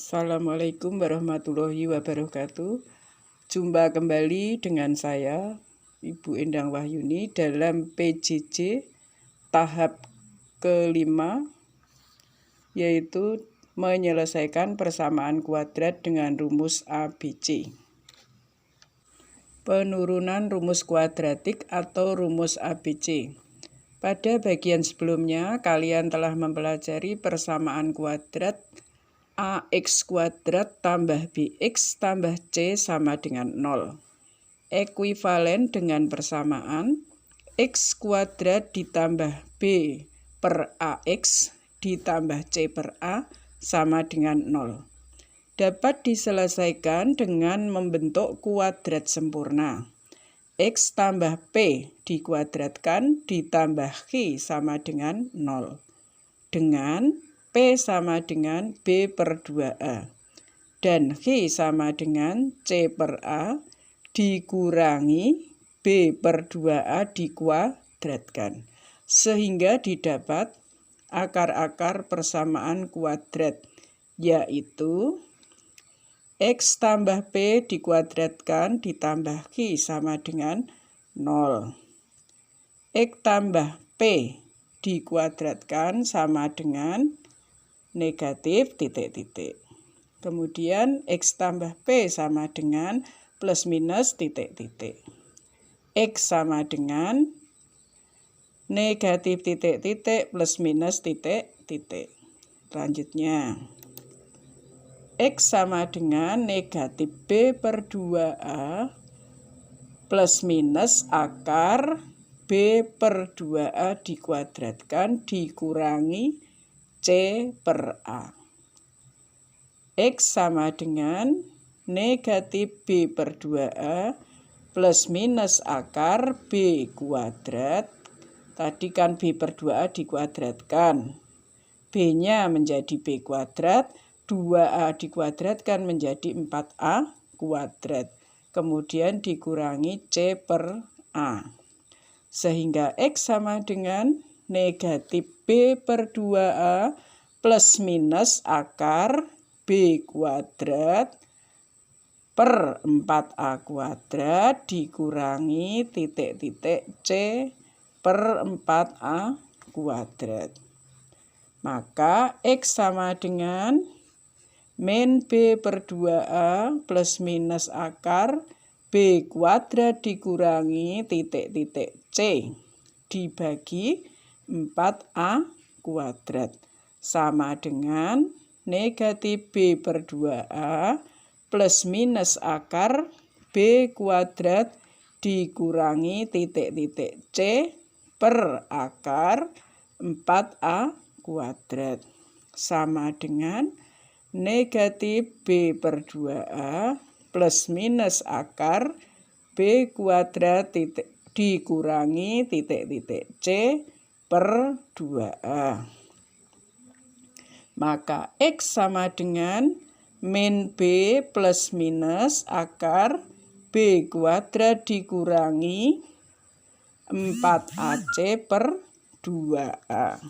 Assalamualaikum warahmatullahi wabarakatuh. Jumpa kembali dengan saya, Ibu Endang Wahyuni, dalam PJJ tahap kelima, yaitu menyelesaikan persamaan kuadrat dengan rumus ABC. Penurunan rumus kuadratik atau rumus ABC. Pada bagian sebelumnya, kalian telah mempelajari persamaan kuadrat AX kuadrat tambah BX tambah C sama dengan 0. Ekuivalen dengan persamaan X kuadrat ditambah B per AX ditambah C per A sama dengan 0. Dapat diselesaikan dengan membentuk kuadrat sempurna. X tambah P dikuadratkan ditambah Q sama dengan 0. Dengan P sama dengan B per 2A. Dan Q sama dengan C per A dikurangi B per 2A dikuadratkan. Sehingga didapat akar-akar persamaan kuadrat, yaitu X tambah P dikuadratkan ditambah Q sama dengan 0. X tambah P dikuadratkan sama dengan negatif titik-titik. Kemudian X tambah P sama dengan plus minus titik-titik. X sama dengan negatif titik-titik plus minus titik-titik. Selanjutnya X sama dengan negatif B per 2A plus minus akar B per 2A dikuadratkan dikurangi C per A. X sama dengan negatif B per 2A plus minus akar B kuadrat. Tadi kan B per 2A dikuadratkan. B-nya menjadi B kuadrat. 2A dikuadratkan menjadi 4A kuadrat. Kemudian dikurangi C per A. Sehingga X sama dengan negatif B per 2A plus minus akar B kuadrat per 4A kuadrat dikurangi titik-titik C per 4A kuadrat. Maka X sama dengan min B per 2A plus minus akar B kuadrat dikurangi titik-titik C dibagi 4A kuadrat sama dengan negatif B per 2A plus minus akar B kuadrat dikurangi titik-titik C per akar 4A kuadrat sama dengan negatif B per 2A plus minus akar B kuadrat dikurangi titik-titik C per 2A. Maka X sama dengan min B plus minus akar B kuadrat dikurangi 4AC per 2A.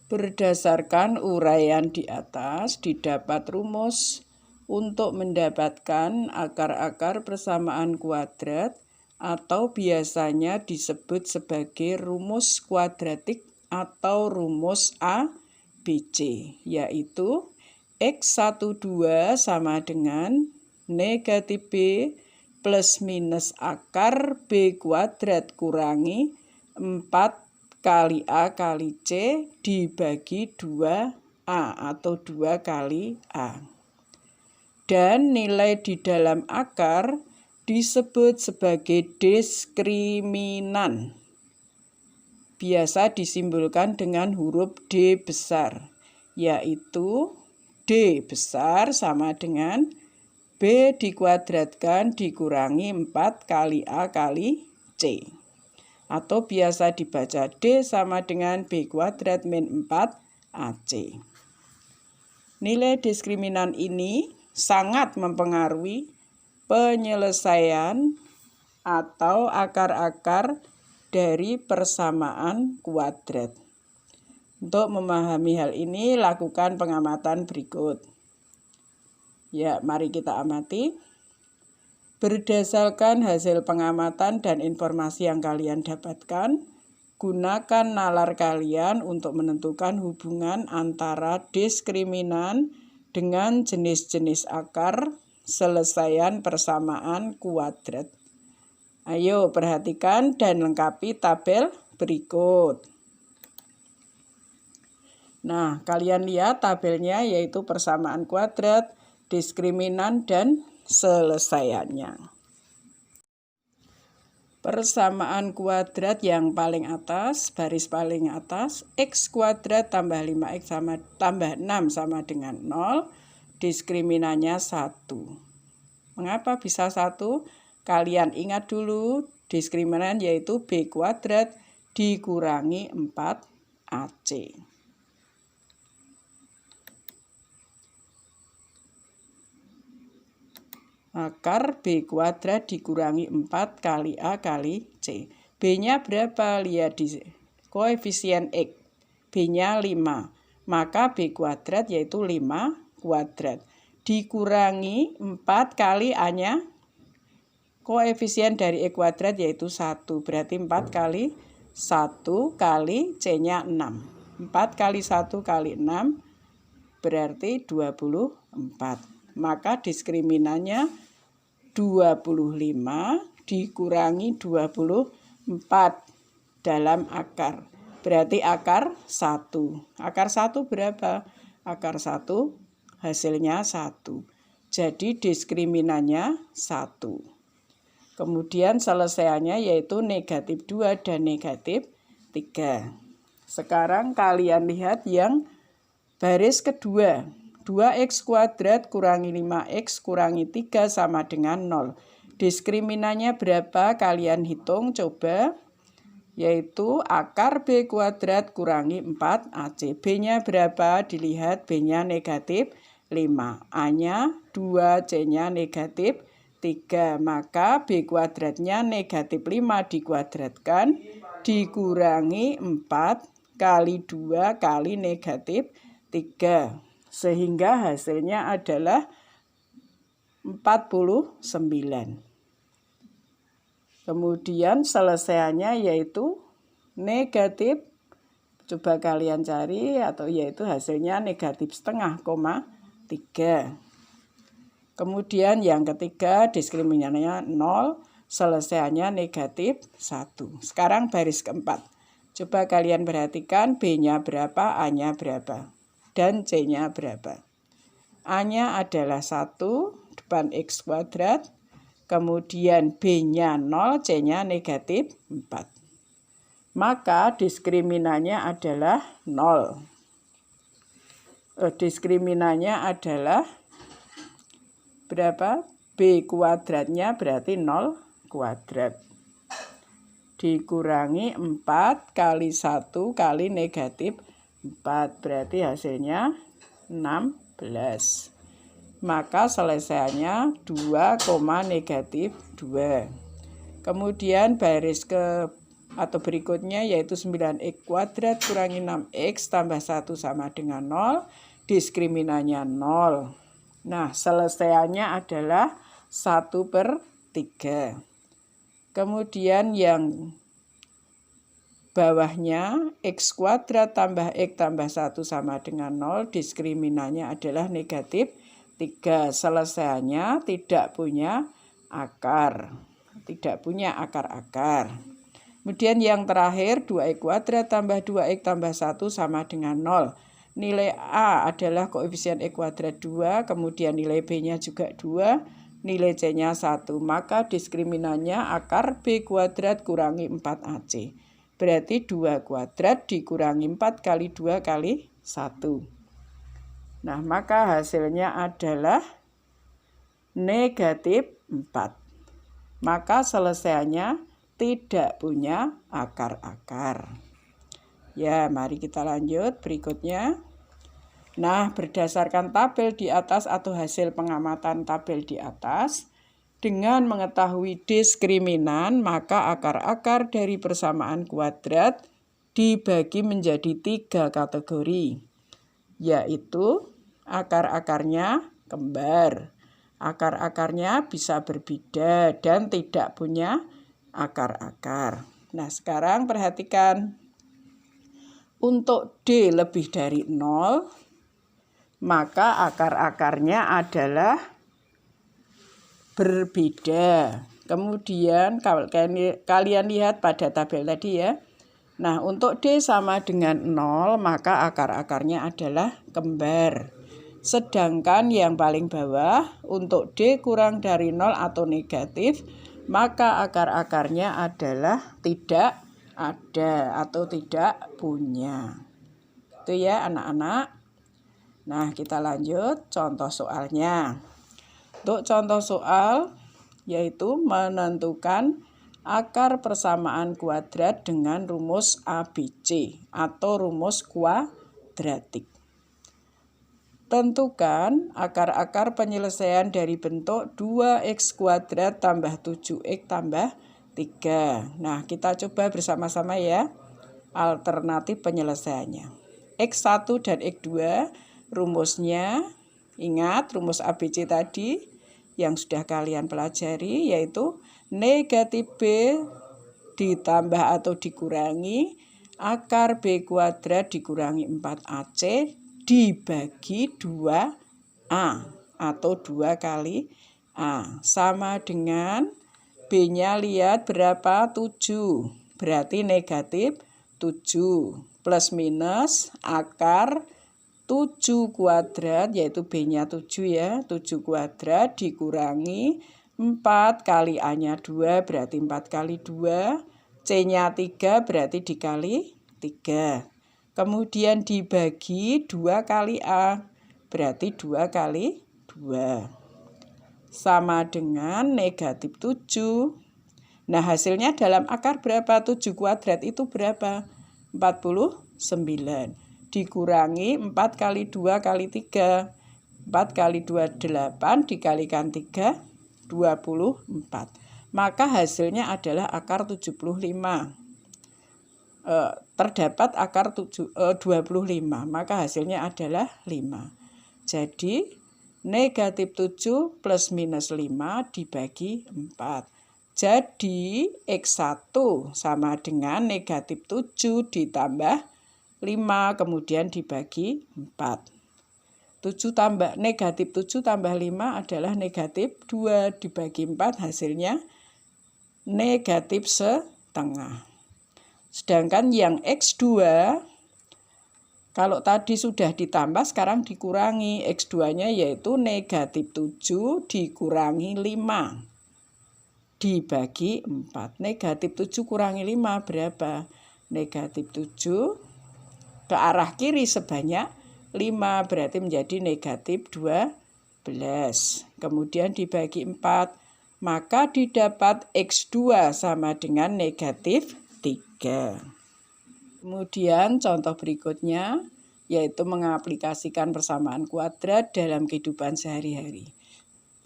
Berdasarkan uraian di atas, didapat rumus untuk mendapatkan akar-akar persamaan kuadrat atau biasanya disebut sebagai rumus kuadratik atau rumus ABC, yaitu X12 sama dengan negatif B plus minus akar B kuadrat kurangi 4 kali A kali C dibagi 2A atau 2 kali A. Dan nilai di dalam akar disebut sebagai diskriminan. Biasa disimbolkan dengan huruf D besar, yaitu D besar sama dengan B dikuadratkan dikurangi 4 kali A kali C. Atau biasa dibaca D sama dengan B kuadrat min 4AC. Nilai diskriminan ini sangat mempengaruhi penyelesaian atau akar-akar dari persamaan kuadrat. Untuk memahami hal ini, lakukan pengamatan berikut. Ya, mari kita amati. Berdasarkan hasil pengamatan dan informasi yang kalian dapatkan, gunakan nalar kalian untuk menentukan hubungan antara diskriminan dengan jenis-jenis akar selesaian persamaan kuadrat. Ayo perhatikan dan lengkapi tabel berikut. Nah, kalian lihat tabelnya yaitu persamaan kuadrat, diskriminan, dan selesaiannya. Persamaan kuadrat yang paling atas, baris paling atas, x kuadrat tambah 5x tambah 6 sama dengan 0, diskriminannya 1. Mengapa bisa 1? Kalian ingat dulu, diskriminan yaitu b kuadrat dikurangi 4ac. Akar b kuadrat dikurangi 4 kali a kali c. B-nya berapa? Lihat di koefisien x. B-nya 5. Maka b kuadrat yaitu 5 kuadrat. Dikurangi 4 kali a-nya. Koefisien dari e kuadrat yaitu 1. Berarti 4 kali 1 kali c-nya 6. 4 kali 1 kali 6 berarti 24. Maka diskriminannya 25 dikurangi 24 dalam akar. Berarti akar 1. Akar 1 berapa? Akar 1 hasilnya 1. Jadi diskriminannya 1. Kemudian selesaiannya yaitu negatif 2 dan negatif 3. Sekarang kalian lihat yang baris kedua. 2x kuadrat kurangi 5x kurangi 3 sama dengan 0. Diskriminannya berapa? Kalian hitung coba. Yaitu akar b kuadrat kurangi 4ac. B-nya berapa? Dilihat B-nya negatif 5. A-nya 2, C-nya negatif 3. Maka b kuadratnya negatif 5 dikuadratkan dikurangi 4 kali 2 kali negatif 3. Sehingga hasilnya adalah 49. Kemudian selesaiannya yaitu negatif, coba kalian cari, atau yaitu hasilnya negatif setengah, 3. Kemudian yang ketiga diskriminannya 0, selesaiannya negatif 1. Sekarang baris keempat. Coba kalian perhatikan B-nya berapa, A-nya berapa. Dan C-nya berapa? A-nya adalah 1, depan x kuadrat. Kemudian B-nya 0, C-nya negatif 4. Maka diskriminannya adalah 0. Diskriminannya adalah berapa? B kuadratnya berarti 0 kuadrat. Dikurangi 4 kali 1 kali negatif 4, berarti hasilnya 16. Maka selesaiannya 2, negatif 2. Kemudian baris atau berikutnya yaitu 9x kuadrat kurangi 6x tambah 1 sama dengan 0. Diskriminannya 0. Nah, selesaiannya adalah 1/3. Kemudian yang bawahnya x kuadrat tambah x tambah 1 sama dengan 0. Diskriminannya adalah negatif 3. Selesaiannya tidak punya akar. Tidak punya akar-akar. Kemudian yang terakhir 2x kuadrat tambah 2x tambah 1 sama dengan 0. Nilai A adalah koefisien x kuadrat 2. Kemudian nilai B-nya juga 2. Nilai C-nya 1. Maka diskriminannya akar B kuadrat kurangi 4ac. Berarti 2 kuadrat dikurangi 4 kali 2 kali 1. Nah, maka hasilnya adalah negatif 4. Maka selesaiannya tidak punya akar-akar. Ya, mari kita lanjut berikutnya. Nah, berdasarkan tabel di atas atau hasil pengamatan tabel di atas, dengan mengetahui diskriminan, maka akar-akar dari persamaan kuadrat dibagi menjadi 3 kategori, yaitu akar-akarnya kembar, akar-akarnya bisa berbeda dan tidak punya akar-akar. Nah, sekarang perhatikan. Untuk D lebih dari 0, maka akar-akarnya adalah berbeda. Kemudian kalau kalian lihat pada tabel tadi ya. Nah, untuk D sama dengan 0, maka akar-akarnya adalah kembar. Sedangkan yang paling bawah, untuk D kurang dari 0 atau negatif, maka akar-akarnya adalah tidak ada atau tidak punya. Itu ya anak-anak. Nah, kita lanjut contoh soalnya. Untuk contoh soal, yaitu menentukan akar persamaan kuadrat dengan rumus ABC atau rumus kuadratik. Tentukan akar-akar penyelesaian dari bentuk 2x kuadrat tambah 7x tambah 3. Nah, kita coba bersama-sama ya alternatif penyelesaiannya. X1 dan X2 rumusnya, ingat rumus ABC tadi yang sudah kalian pelajari, yaitu negatif B ditambah atau dikurangi akar B kuadrat dikurangi 4AC dibagi 2A atau 2 kali A sama dengan B-nya lihat berapa? 7. Berarti negatif 7 plus minus akar 7 kuadrat, yaitu B-nya 7 ya. 7 kuadrat dikurangi 4 kali A-nya 2, berarti 4 kali 2. C-nya 3, berarti dikali 3. Kemudian dibagi 2 kali A, berarti 2 kali 2. Sama dengan negatif 7. Nah, hasilnya dalam akar berapa? 7 kuadrat itu berapa? 49. Dikurangi 4 kali 2 kali 3. 4 kali 2, 8. Dikalikan 3, 24. Maka hasilnya adalah akar 75. Terdapat akar 25. Maka hasilnya adalah 5. Jadi negatif 7 plus minus 5 dibagi 4. Jadi X1 sama dengan negatif 7 ditambah 5 kemudian dibagi 4. Negatif 7 tambah 5 adalah negatif 2 dibagi 4, hasilnya negatif setengah. Sedangkan yang X2, kalau tadi sudah ditambah, sekarang dikurangi. X2-nya yaitu negatif 7 dikurangi 5 dibagi 4. Negatif 7 kurangi 5 berapa? Negatif 7 ke arah kiri sebanyak 5, berarti menjadi negatif 12. Kemudian dibagi 4, maka didapat X2 sama dengan negatif 3. Kemudian contoh berikutnya yaitu mengaplikasikan persamaan kuadrat dalam kehidupan sehari-hari.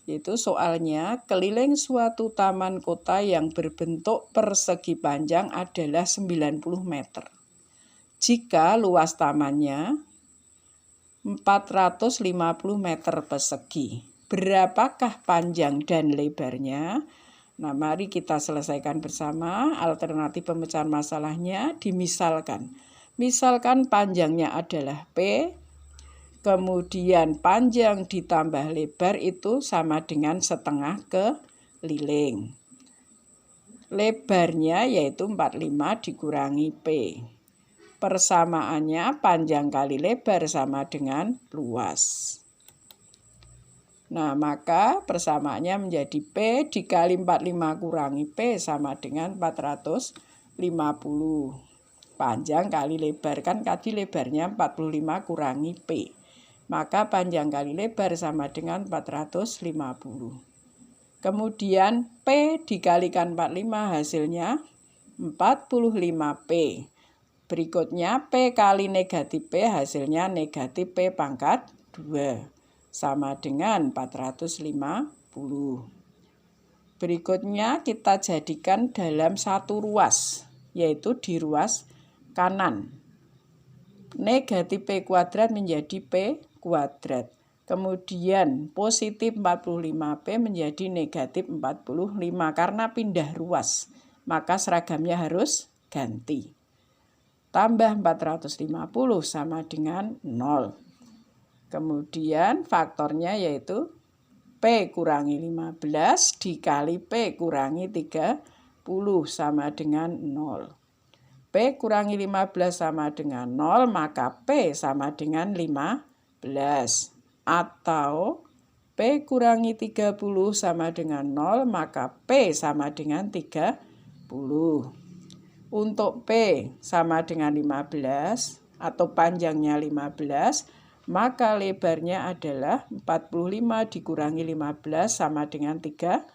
Yaitu soalnya keliling suatu taman kota yang berbentuk persegi panjang adalah 90 meter. Jika luas tamannya 450 meter persegi, berapakah panjang dan lebarnya? Nah, mari kita selesaikan bersama. Alternatif pemecahan masalahnya dimisalkan. Misalkan panjangnya adalah P, kemudian panjang ditambah lebar itu sama dengan setengah keliling. Lebarnya yaitu 45 dikurangi P. Persamaannya panjang kali lebar sama dengan luas. Nah, maka persamaannya menjadi P dikali 45 kurangi P sama dengan 450. Panjang kali lebar, kan tadi lebarnya 45 kurangi P. Maka panjang kali lebar sama dengan 450. Kemudian P dikalikan 45 hasilnya 45P. Berikutnya P kali negatif P hasilnya negatif P pangkat 2. Sama dengan 450. Berikutnya kita jadikan dalam satu ruas, yaitu di ruas kanan. Negatif P kuadrat menjadi P kuadrat. Kemudian positif 45P menjadi negatif 45 karena pindah ruas. Maka seragamnya harus ganti. Tambah 450 sama dengan 0. Kemudian faktornya yaitu P kurangi 15 dikali P kurangi 30 sama dengan 0. P kurangi 15 sama dengan 0, maka P sama dengan 15. Atau P kurangi 30 sama dengan 0, maka P sama dengan 30. Untuk P sama dengan 15 atau panjangnya 15, maka lebarnya adalah 45 dikurangi 15 sama dengan 30.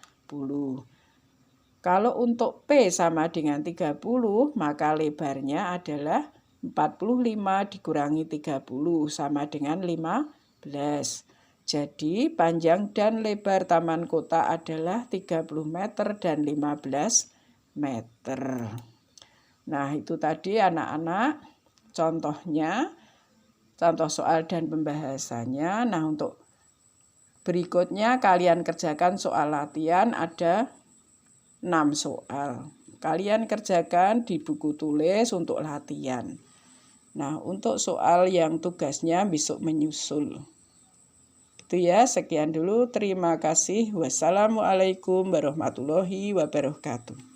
Kalau untuk P sama dengan 30, maka lebarnya adalah 45 dikurangi 30 sama dengan 15. Jadi panjang dan lebar taman kota adalah 30 meter dan 15 meter. Nah, itu tadi anak-anak contohnya, contoh soal dan pembahasannya. Nah, untuk berikutnya kalian kerjakan soal latihan, ada 6 soal. Kalian kerjakan di buku tulis untuk latihan. Nah, untuk soal yang tugasnya besok menyusul. Itu ya, sekian dulu. Terima kasih. Wassalamualaikum warahmatullahi wabarakatuh.